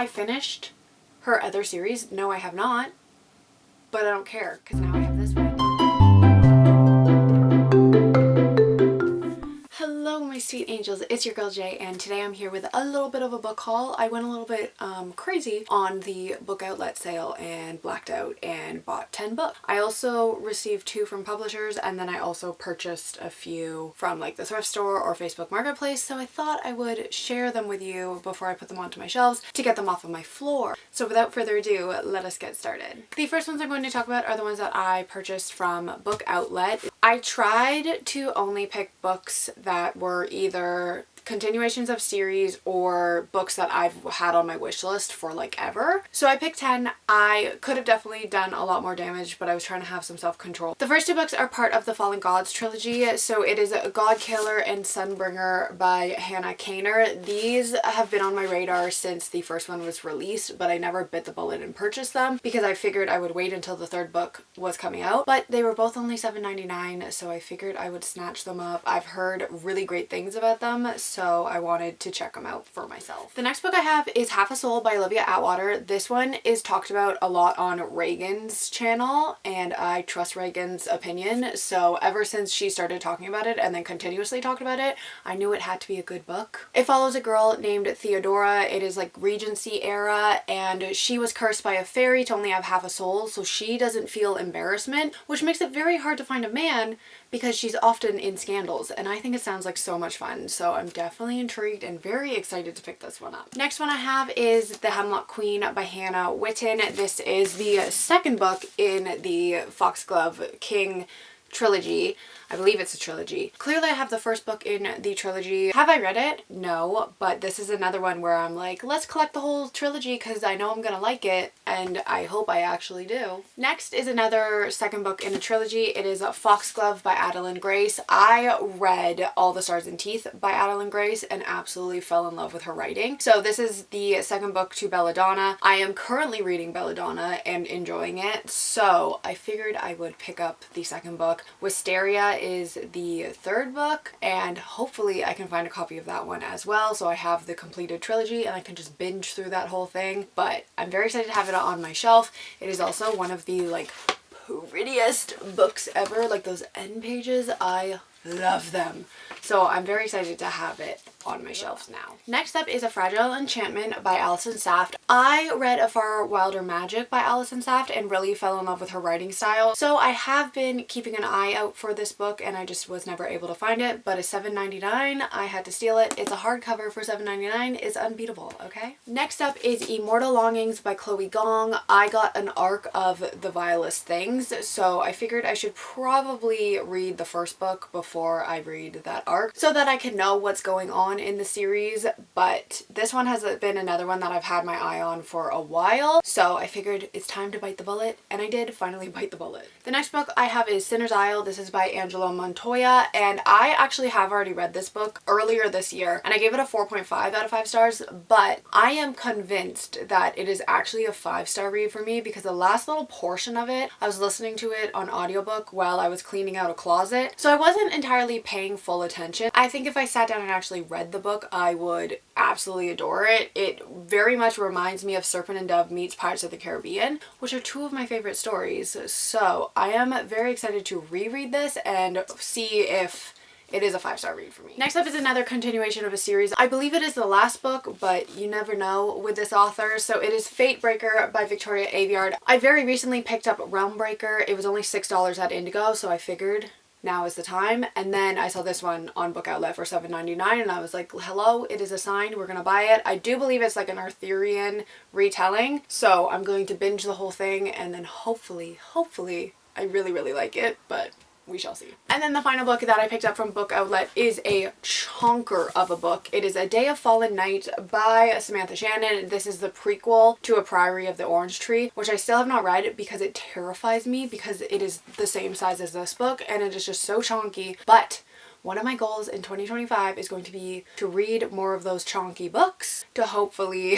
I finished her other series? No, I have not. But I don't care because now I have this one. Hello my sweet angels, it's your girl Jay, and today I'm here with a little bit of a book haul. I went a little bit crazy on the book outlet sale and blacked out and bought 10 books. I also received 2 from publishers, and then I also purchased a few from like the thrift store or Facebook Marketplace, so I thought I would share them with you before I put them onto my shelves to get them off of my floor. So without further ado, let us get started. The first ones I'm going to talk about are the ones that I purchased from Book Outlet. I tried to only pick books that were either continuations of series or books that I've had on my wish list for like ever. So I picked 10. I could have definitely done a lot more damage, but I was trying to have some self-control. The first 2 books are part of the Fallen Gods trilogy. So it is God Killer and Sunbringer by Hannah Kaner. These have been on my radar since the first one was released, but I never bit the bullet and purchased them because I figured I would wait until the 3rd book was coming out. But they were both only $7.99, so I figured I would snatch them up. I've heard really great things about them, so I wanted to check them out for myself. The next book I have is Half a Soul by Olivia Atwater. This one is talked about a lot on Reagan's channel, and I trust Reagan's opinion, so ever since she started talking about it and then continuously talked about it, I knew it had to be a good book. It follows a girl named Theodora. It is like Regency era, and she was cursed by a fairy to only have half a soul, so she doesn't feel embarrassment, which makes it very hard to find a man because she's often in scandals, and I think it sounds like so much fun, so I'm definitely intrigued and very excited to pick this one up. Next one I have is The Hemlock Queen by Hannah Witten. This is the 2nd book in the Foxglove King trilogy. I believe it's a trilogy. Clearly I have the 1st book in the trilogy. Have I read it? No, but this is another one where I'm like, let's collect the whole trilogy because I know I'm gonna like it, and I hope I actually do. Next is another 2nd book in a trilogy. It is Foxglove by Adeline Grace. I read All the Stars and Teeth by Adeline Grace and absolutely fell in love with her writing. So this is the 2nd book to Belladonna. I am currently reading Belladonna and enjoying it, so I figured I would pick up the 2nd book. Wisteria is the 3rd book, and hopefully I can find a copy of that one as well, so I have the completed trilogy and I can just binge through that whole thing. But I'm very excited to have it on my shelf. It is also one of the like prettiest books ever. Like those end pages, I love them. So I'm very excited to have it on my shelves now. Next up is A Fragile Enchantment by Alison Saft. I read A Far Wilder Magic by Alison Saft and really fell in love with her writing style. So I have been keeping an eye out for this book and I just was never able to find it, but it's $7.99. I had to steal it. It's a hardcover for $7.99. It's unbeatable, okay? Next up is Immortal Longings by Chloe Gong. I got an arc of The Vilest Things, so I figured I should probably read the 1st book before I read that arc so that I can know what's going on in the series. But this one has been another one that I've had my eye on for a while, so I figured it's time to bite the bullet, and I did finally bite the bullet. The next book I have is Sinner's Isle. This is by Angela Montoya, and I actually have already read this book earlier this year and I gave it a 4.5 out of 5 stars, but I am convinced that it is actually a 5-star read for me because the last little portion of it, I was listening to it on audiobook while I was cleaning out a closet, so I wasn't entirely paying full attention. I think if I sat down and actually read the book, I would absolutely adore it. It very much reminds me of Serpent and Dove meets Pirates of the Caribbean, which are 2 of my favorite stories. So I am very excited to reread this and see if it is a 5-star read for me. Next up is another continuation of a series. I believe it is the last book, but you never know with this author. So it is Fatebreaker by Victoria Aveyard. I very recently picked up Realmbreaker. It was only $6 at Indigo, so I figured now is the time. And then I saw this one on Book Outlet for $7.99 and I was like, hello, it is a sign, we're gonna buy it. I do believe it's like an Arthurian retelling, so I'm going to binge the whole thing and then hopefully I really like it, but we shall see. And then the final book that I picked up from Book Outlet is a chonker of a book. It is A Day of Fallen Night by Samantha Shannon. This is the prequel to A Priory of the Orange Tree, which I still have not read because it terrifies me because it is the same size as this book and it is just so chonky. But one of my goals in 2025 is going to be to read more of those chonky books to hopefully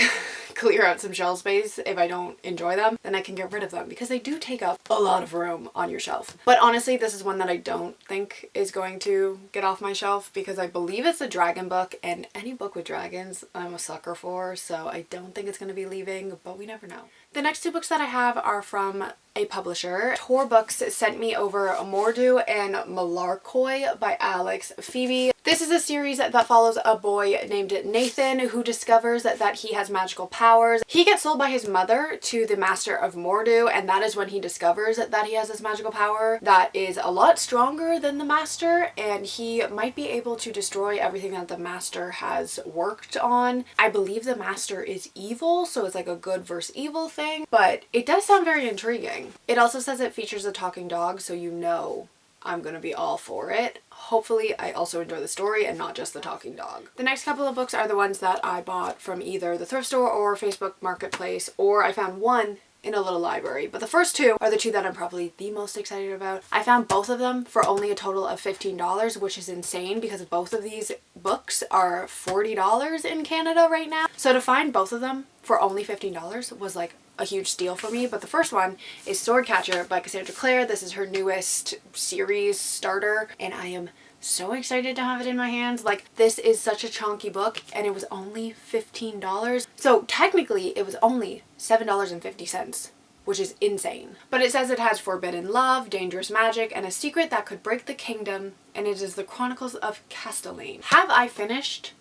clear out some shelf space if I don't enjoy them, then I can get rid of them because they do take up a lot of room on your shelf. But honestly, this is one that I don't think is going to get off my shelf because I believe it's a dragon book, and any book with dragons I'm a sucker for, so I don't think it's going to be leaving, but we never know. The next two books that I have are from a publisher. Tor Books sent me over Mordu and Malarkoi by Alex Phoebe. This is a series that follows a boy named Nathan who discovers that he has magical powers. He gets sold by his mother to the Master of Mordu, and that is when he discovers that he has this magical power that is a lot stronger than the Master, and he might be able to destroy everything that the Master has worked on. I believe the Master is evil, so it's like a good versus evil thing, but it does sound very intriguing. It also says it features a talking dog, so you know I'm gonna be all for it. Hopefully I also enjoy the story and not just the talking dog. The next couple of books are the ones that I bought from either the thrift store or Facebook Marketplace, or I found one in a little library. But the first two are the two that I'm probably the most excited about. I found both of them for only a total of $15, which is insane because both of these books are $40 in Canada right now. So to find both of them for only $15 was like a huge steal for me. But the first one is Swordcatcher by Cassandra Clare. This is her newest series starter, and I am so excited to have it in my hands. Like, this is such a chunky book, and it was only $15. So technically it was only $7.50, which is insane. But it says it has forbidden love, dangerous magic, and a secret that could break the kingdom, and it is the Chronicles of Castellane. Have I finished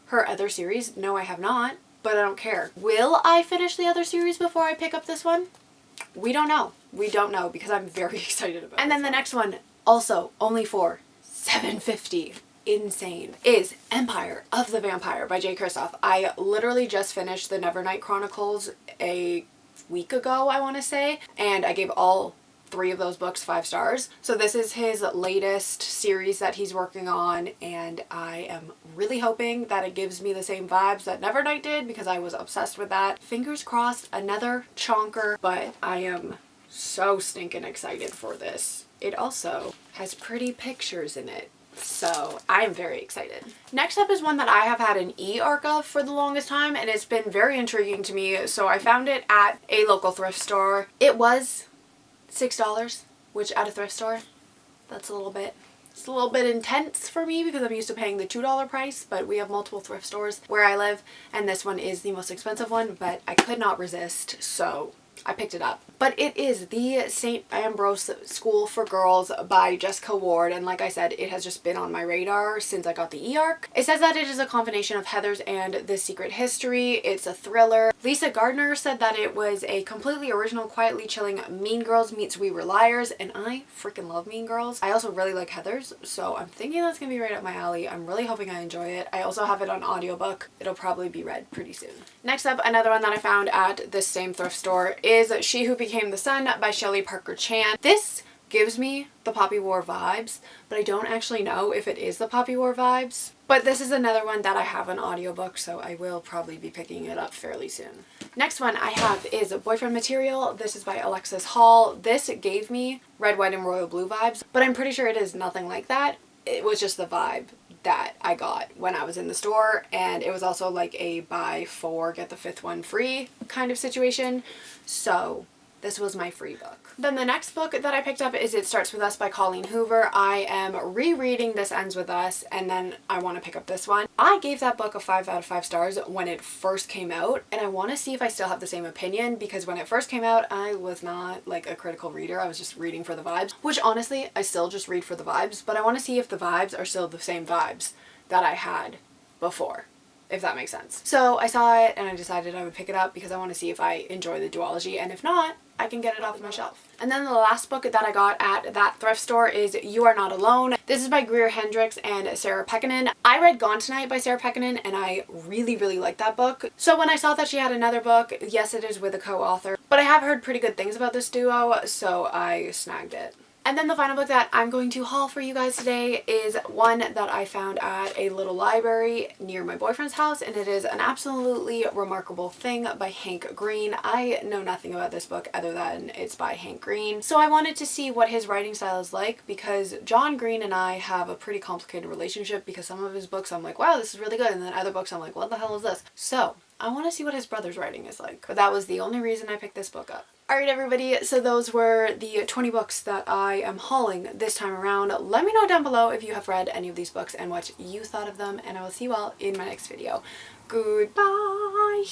her other series? No, I have not. But I don't care. Will I finish the other series before I pick up this one? We don't know. We don't know because I'm very excited about it. And then the next one, also only for $7.50, insane, is Empire of the Vampire by Jay Kristoff. I literally just finished the Nevernight Chronicles a week ago, I want to say, and I gave all 3 of those books 5 stars. So this is his latest series that he's working on, and I am really hoping that it gives me the same vibes that Nevernight did because I was obsessed with that. Fingers crossed, another chonker, but I am so stinking excited for this. It also has pretty pictures in it, so I'm very excited. Next up is one that I have had an e-arc of for the longest time, and it's been very intriguing to me. So I found it at a local thrift store. It was $6, which at a thrift store, it's a little bit intense for me because I'm used to paying the $2 price, but we have multiple thrift stores where I live, and this one is the most expensive one, but I could not resist, so I picked it up. But it is the St. Ambrose School for Girls by Jessica Ward, and like I said, it has just been on my radar since I got the e-arc. It says that it is a combination of Heather's and The Secret History. It's a thriller. Lisa Gardner said that it was a completely original, quietly chilling Mean Girls meets We Were Liars, and I freaking love Mean Girls. I also really like Heather's, so I'm thinking that's gonna be right up my alley. I'm really hoping I enjoy it. I also have it on audiobook. It'll probably be read pretty soon. Next up, another one that I found at this same thrift store is She Who Became the Sun by Shelley Parker Chan. This gives me the Poppy War vibes, but I don't actually know if it is the Poppy War vibes. But this is another one that I have an audiobook, so I will probably be picking it up fairly soon. Next one I have is Boyfriend Material. This is by Alexis Hall. This gave me Red, White, and Royal Blue vibes, but I'm pretty sure it is nothing like that. It was just the vibe that I got when I was in the store, and it was also like a buy 4 get the 5th one free kind of situation, so this was my free book. Then the next book that I picked up is It Starts With Us by Colleen Hoover. I am rereading This Ends With Us, and then I want to pick up this one. I gave that book a 5 out of 5 stars when it first came out, and I want to see if I still have the same opinion, because when it first came out I was not like a critical reader. I was just reading for the vibes, which honestly I still just read for the vibes, but I want to see if the vibes are still the same vibes that I had before, if that makes sense. So I saw it and I decided I would pick it up because I want to see if I enjoy the duology, and if not, I can get it off my shelf. And then the last book that I got at that thrift store is You Are Not Alone. This is by Greer Hendricks and Sarah Pekkanen. I read Gone Tonight by Sarah Pekkanen, and I really liked that book. So when I saw that she had another book, yes, it is with a co-author, but I have heard pretty good things about this duo, so I snagged it. And then the final book that I'm going to haul for you guys today is one that I found at a little library near my boyfriend's house, and it is An Absolutely Remarkable Thing by Hank Green. I know nothing about this book other than it's by Hank Green, so I wanted to see what his writing style is like, because John Green and I have a pretty complicated relationship, because some of his books I'm like, wow, this is really good, and then other books I'm like, what the hell is this? So I want to see what his brother's writing is like. But that was the only reason I picked this book up. Alright everybody, so those were the 20 books that I am hauling this time around. Let me know down below if you have read any of these books and what you thought of them, and I will see you all in my next video. Goodbye!